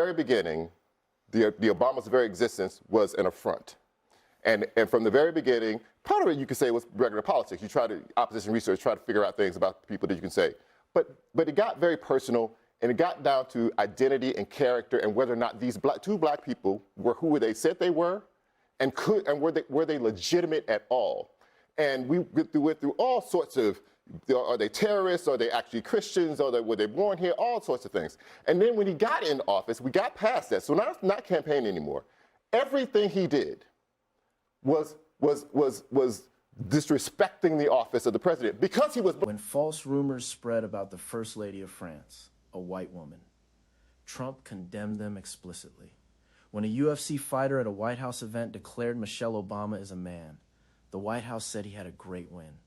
very beginning, the Obama's very existence was an affront. And from the very beginning, part of it you could say was regular politics. You try to, opposition research, try to figure out things about people that you can say. But it got very personal, and it got down to identity and character and whether or not these two black people were who they said they were, and were they legitimate at all. And we went through all sorts of, are they terrorists? Are they actually Christians? Were they born here? All sorts of things. And then when he got in office, we got past that. So now it's not campaigning anymore. Everything he did was disrespecting the office of the president because he was. When false rumors spread about the First Lady of France, a white woman, Trump condemned them explicitly. When a UFC fighter at a White House event declared Michelle Obama is a man, the White House said he had a great win.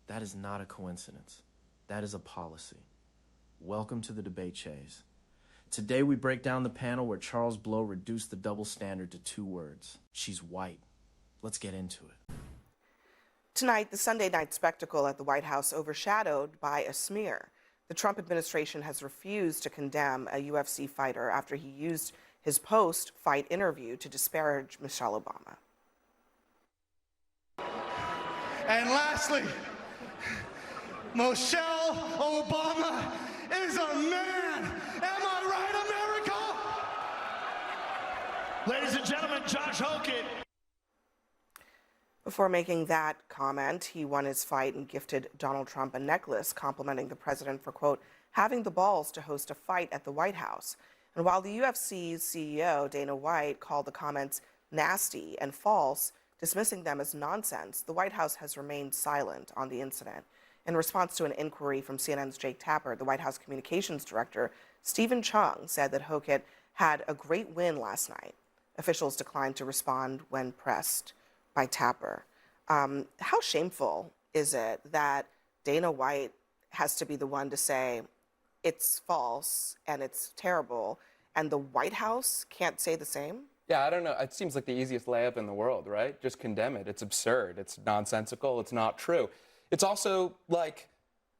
That is not a coincidence. That is a policy. Welcome to the debate, Chase. Today we break down the panel where Charles Blow reduced the double standard to 2 words. She's white. Let's get into it. Tonight, the Sunday night spectacle at the White House overshadowed by a smear. The Trump administration has refused to condemn a UFC fighter after he used his post-fight interview to disparage Michelle Obama. And lastly, Michelle Obama is a man. Am I right, America? Ladies and gentlemen, Josh Hockett. Before making that comment, he won his fight and gifted Donald Trump a necklace complimenting the president for, quote, having the balls to host a fight at the White House. And while the UFC's CEO, Dana White, called the comments nasty and false, dismissing them as nonsense, the White House has remained silent on the incident. In response to an inquiry from CNN's Jake Tapper, the White House communications director, Stephen Chung, said that Hockett had a great win last night. Officials declined to respond when pressed by Tapper. How shameful is it that Dana White has to be the one to say it's false and it's terrible, and the White House can't say the same? Yeah, I don't know. It seems like the easiest layup in the world, right? Just condemn it. It's absurd. It's nonsensical. It's not true. It's also like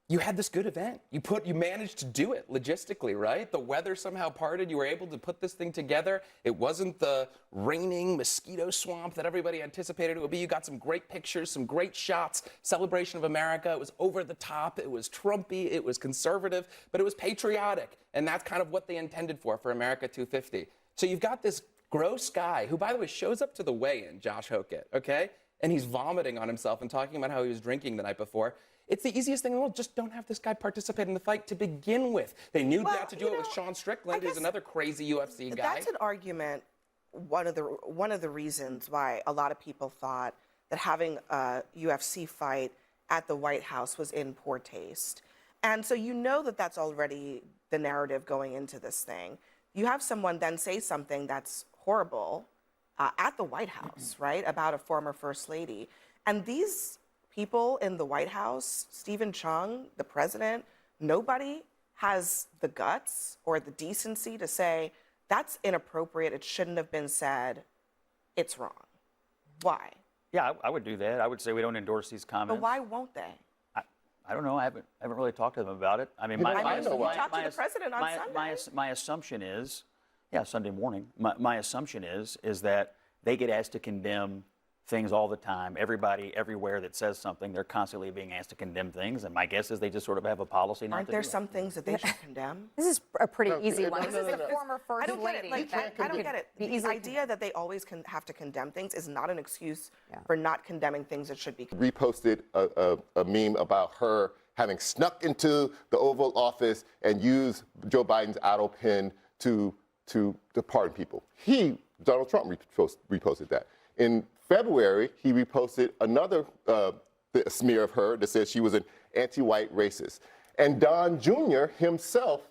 you had this good event. You managed to do it logistically, right? The weather somehow parted. You were able to put this thing together. It wasn't the raining mosquito swamp that everybody anticipated it would be. You got some great pictures, some great shots. Celebration of America. It was over the top. It was Trumpy. It was conservative, but it was patriotic. And that's kind of what they intended for America 250. So you've got this gross guy who, by the way, shows up to the weigh-in, Josh Hockett, okay? And he's vomiting on himself and talking about how he was drinking the night before. It's the easiest thing in the world. Just don't have this guy participate in the fight to begin with. They knew not to do it with Sean Strickland, who's another crazy UFC guy. That's an argument, one of the reasons why a lot of people thought that having a UFC fight at the White House was in poor taste. And so you know that that's already the narrative going into this thing. You have someone then say something that's horrible at the White House, right, about a former First Lady. And these people in the White House, Stephen Chung, the president, nobody has the guts or the decency to say, that's inappropriate, it shouldn't have been said, it's wrong. Why? Yeah, I would do that. I would say we don't endorse these comments. But why won't they? I don't know. I haven't really talked to them about it. I mean, you talked to the president on Sunday. My assumption is, yeah, Sunday morning. My assumption is that they get asked to condemn things all the time. Everybody, everywhere that says something, they're constantly being asked to condemn things. And my guess is they just sort of have a policy not Aren't to there do some things that they should condemn? This is a pretty easy one. This is the former First Lady. I don't get it. The idea that they always have to condemn things is not an excuse for not condemning things that should be condemned. Reposted a meme about her having snuck into the Oval Office and used Joe Biden's auto pen to pardon people. Donald Trump reposted that. In February, he reposted another smear of her that said she was an anti-white racist. And Don Jr. himself,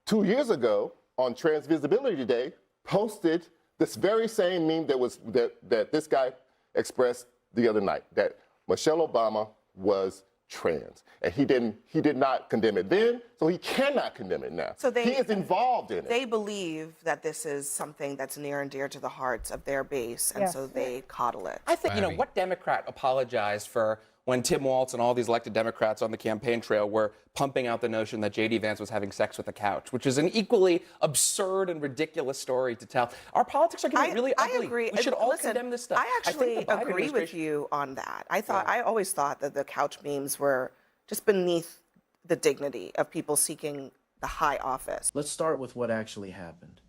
2 years ago on Trans Visibility Day, posted this very same meme that this guy expressed the other night, that Michelle Obama was trans. And he did not condemn it then, so he cannot condemn it now. So he is involved in it. They believe that this is something that's near and dear to the hearts of their base, and so they coddle it. I think, what Democrat apologized for when Tim Walz and all these elected Democrats on the campaign trail were pumping out the notion that J.D. Vance was having sex with a couch, which is an equally absurd and ridiculous story to tell. Our politics are getting really ugly. I agree. We should all Listen, condemn this stuff. I actually think the Biden agree with administration- you on that. I always thought that the couch memes were just beneath the dignity of people seeking the high office. Let's start with what actually happened.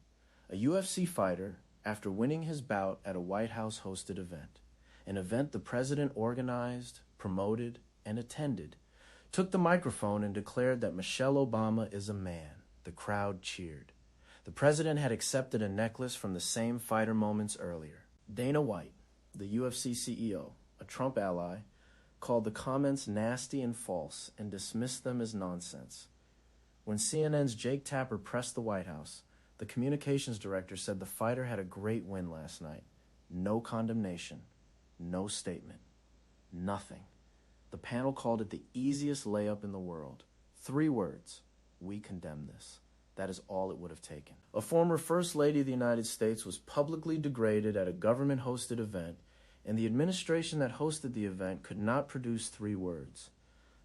A UFC fighter, after winning his bout at a White House hosted event, an event the president organized, promoted, and attended, took the microphone and declared that Michelle Obama is a man. The crowd cheered. The president had accepted a necklace from the same fighter moments earlier. Dana White, the UFC CEO, a Trump ally, called the comments nasty and false and dismissed them as nonsense. When CNN's Jake Tapper pressed the White House, the communications director said the fighter had a great win last night. No condemnation, no statement, nothing. The panel called it the easiest layup in the world. 3 words: we condemn this. That is all it would have taken. A former First Lady of the United States was publicly degraded at a government-hosted event, and the administration that hosted the event could not produce 3 words.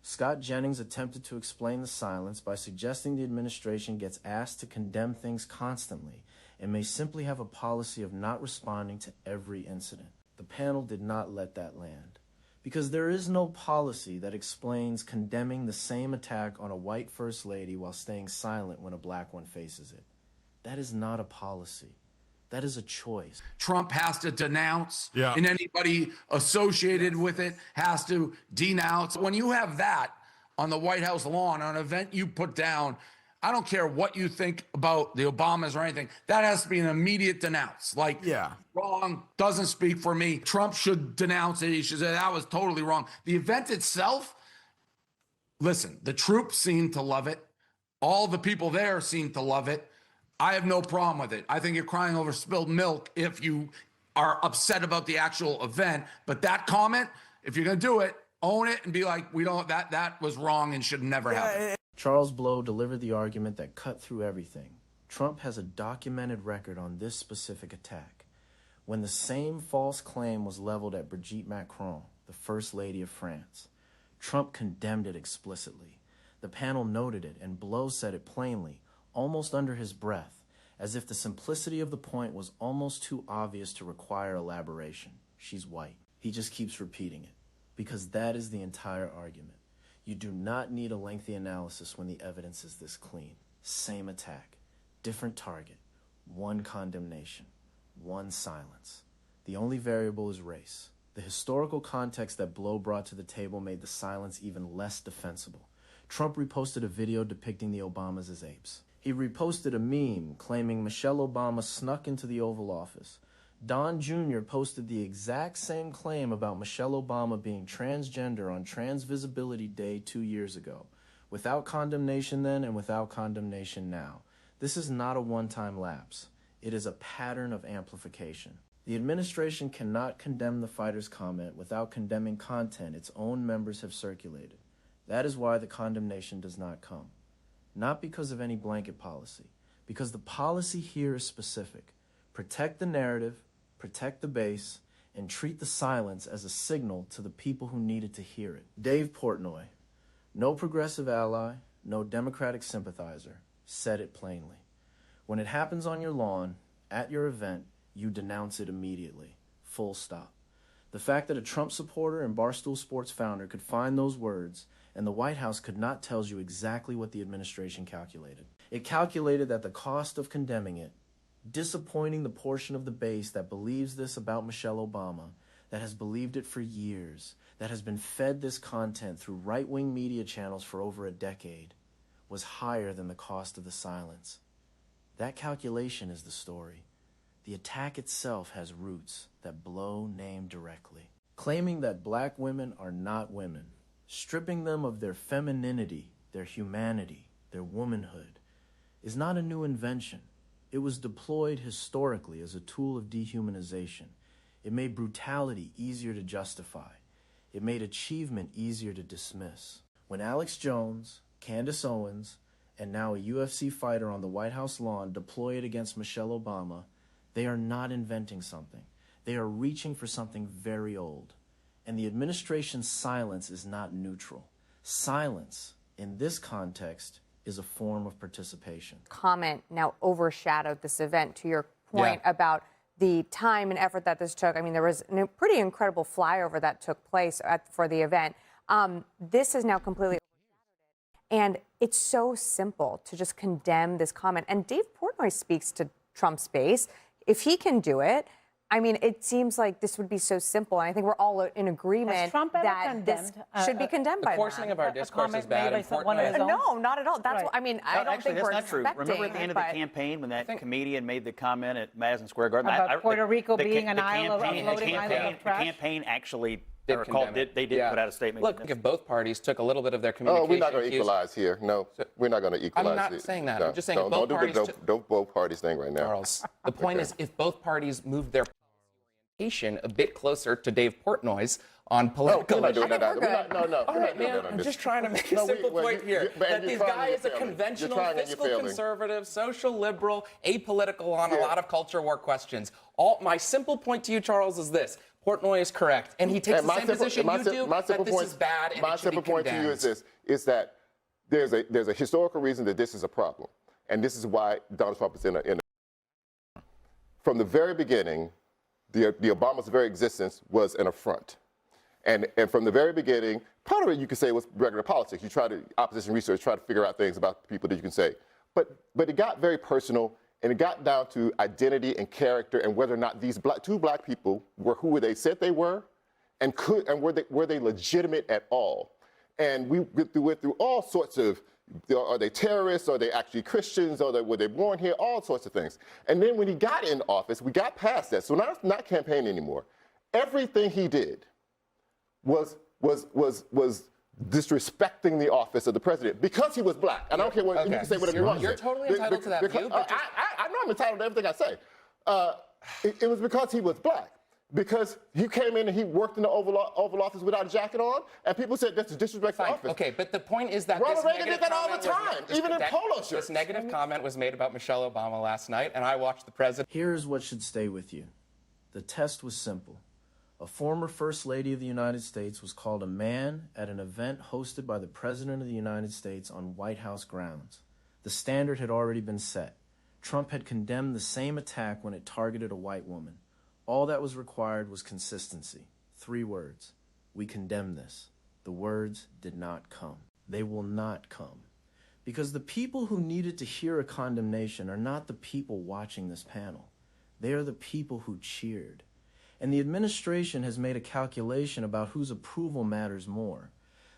Scott Jennings attempted to explain the silence by suggesting the administration gets asked to condemn things constantly and may simply have a policy of not responding to every incident. The panel did not let that land, because there is no policy that explains condemning the same attack on a white first lady while staying silent when a black one faces it. That is not a policy. That is a choice. Trump has to denounce, and anybody associated with it has to denounce. When you have that on the White House lawn, on an event you put down, I don't care what you think about the Obamas or anything, that has to be an immediate denounce. Like, wrong, doesn't speak for me. Trump should denounce it. He should say that was totally wrong. The event itself, listen, the troops seem to love it. All the people there seem to love it. I have no problem with it. I think you're crying over spilled milk if you are upset about the actual event. But that comment, if you're going to do it, own it and be like, that was wrong and should never happen. Charles Blow delivered the argument that cut through everything. Trump has a documented record on this specific attack. When the same false claim was leveled at Brigitte Macron, the First Lady of France, Trump condemned it explicitly. The panel noted it, and Blow said it plainly, almost under his breath, as if the simplicity of the point was almost too obvious to require elaboration. She's white. He just keeps repeating it, because that is the entire argument. You do not need a lengthy analysis when the evidence is this clean. Same attack, different target, one condemnation, one silence. The only variable is race. The historical context that Blow brought to the table made the silence even less defensible. Trump reposted a video depicting the Obamas as apes. He reposted a meme claiming Michelle Obama snuck into the Oval Office. Don Jr. posted the exact same claim about Michelle Obama being transgender on Trans Visibility Day 2 years ago. Without condemnation then and without condemnation now. This is not a one-time lapse. It is a pattern of amplification. The administration cannot condemn the fighter's comment without condemning content its own members have circulated. That is why the condemnation does not come. Not because of any blanket policy, because the policy here is specific. Protect the narrative, protect the base, and treat the silence as a signal to the people who needed to hear it. Dave Portnoy, no progressive ally, no Democratic sympathizer, said it plainly. When it happens on your lawn, at your event, you denounce it immediately. Full stop. The fact that a Trump supporter and Barstool Sports founder could find those words and the White House could not tells you exactly what the administration calculated. It calculated that the cost of condemning it, disappointing the portion of the base that believes this about Michelle Obama, that has believed it for years, that has been fed this content through right-wing media channels for over a decade, was higher than the cost of the silence. That calculation is the story. The attack itself has roots that Blow named directly. Claiming that black women are not women, stripping them of their femininity, their humanity, their womanhood, is not a new invention. It was deployed historically as a tool of dehumanization. It made brutality easier to justify. It made achievement easier to dismiss. When Alex Jones, Candace Owens, and now a UFC fighter on the White House lawn deploy it against Michelle Obama, they are not inventing something. They are reaching for something very old. And the administration's silence is not neutral. Silence, in this context, is a form of participation. Comment now overshadowed this event, to your point about the time and effort that this took. I mean, there was a pretty incredible flyover that took place for the event. This is now completely overshadowed. And it's so simple to just condemn this comment. And Dave Portnoy speaks to Trump's base. If he can do it, I mean, it seems like this would be so simple. And I think we're all in agreement Has Trump ever that this should be condemned by The coarsening of our discourse is comment bad. made by and someone of his own? No, not at all. That's Right. what I mean. I don't Actually, think that's we're not true. expecting Remember at the end of the but- campaign when that comedian made the comment at Madison Square Garden About Puerto Rico being an island of campaign, floating island of the trash? campaign actually, I Did recall, condemn it. they did put out a statement. Look, if both parties took a little bit of their Oh, communication we're not going to cues- equalize here. No, we're not going to equalize. not it. saying that. No, I'm just saying if don't both do parties the took- don't both parties thing right now. Charles, the point is, if both parties moved their orientation a bit closer to Dave Portnoy's on Oh, political we're not doing issues. that. No. All right, man. I'm just trying to make a simple point here that this guy is a conventional, fiscal conservative, social liberal, apolitical on a lot of culture war questions. My simple point to you, Charles, is this: Portnoy is correct, and he takes the same position you do. That this is bad, and my it should be simple point to you is this: is that there's a historical reason that this is a problem, and this is why Donald Trump is in a from the very beginning, the Obama's very existence was an affront. And from the very beginning, part of it you could say was regular politics. You try to, opposition research, try to figure out things about people that you can say. But it got very personal, and it got down to identity and character and whether or not these two black people were who they said they were, and were they legitimate at all. And we went through all sorts of, are they terrorists? Are they actually Christians? Were they born here? All sorts of things. And then when he got in office, we got past that. So now it's not campaigning anymore. Everything he did was disrespecting the office of the president because he was black. And I don't care what you can say whatever you want. You're totally entitled to that view. But I know I'm entitled to everything I say. It was because he was black. Because he came in and he worked in the Oval Office without a jacket on, and people said that's a disrespectful office. Okay, but the point is that Ronald this Reagan negative did that all comment the time, even in polo shirts. This negative comment was made about Michelle Obama last night, and I watched the president. Here's what should stay with you. The test was simple. A former First Lady of the United States was called a man at an event hosted by the President of the United States on White House grounds. The standard had already been set. Trump had condemned the same attack when it targeted a white woman. All that was required was consistency. 3 words. We condemn this. The words did not come. They will not come. Because the people who needed to hear a condemnation are not the people watching this panel. They are the people who cheered. And the administration has made a calculation about whose approval matters more.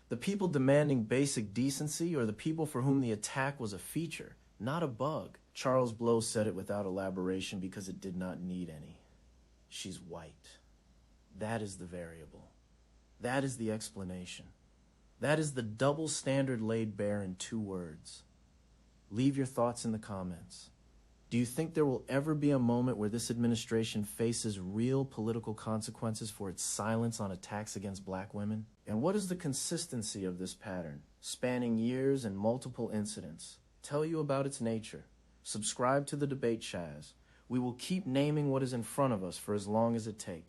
The people demanding basic decency or the people for whom the attack was a feature, not a bug. Charles Blow said it without elaboration because it did not need any. She's white. That is the variable. That is the explanation. That is the double standard laid bare in 2 words. Leave your thoughts in the comments. Do you think there will ever be a moment where this administration faces real political consequences for its silence on attacks against black women? And what is the consistency of this pattern, spanning years and multiple incidents? Tell you about its nature. Subscribe to the Debate Chaz. We will keep naming what is in front of us for as long as it takes.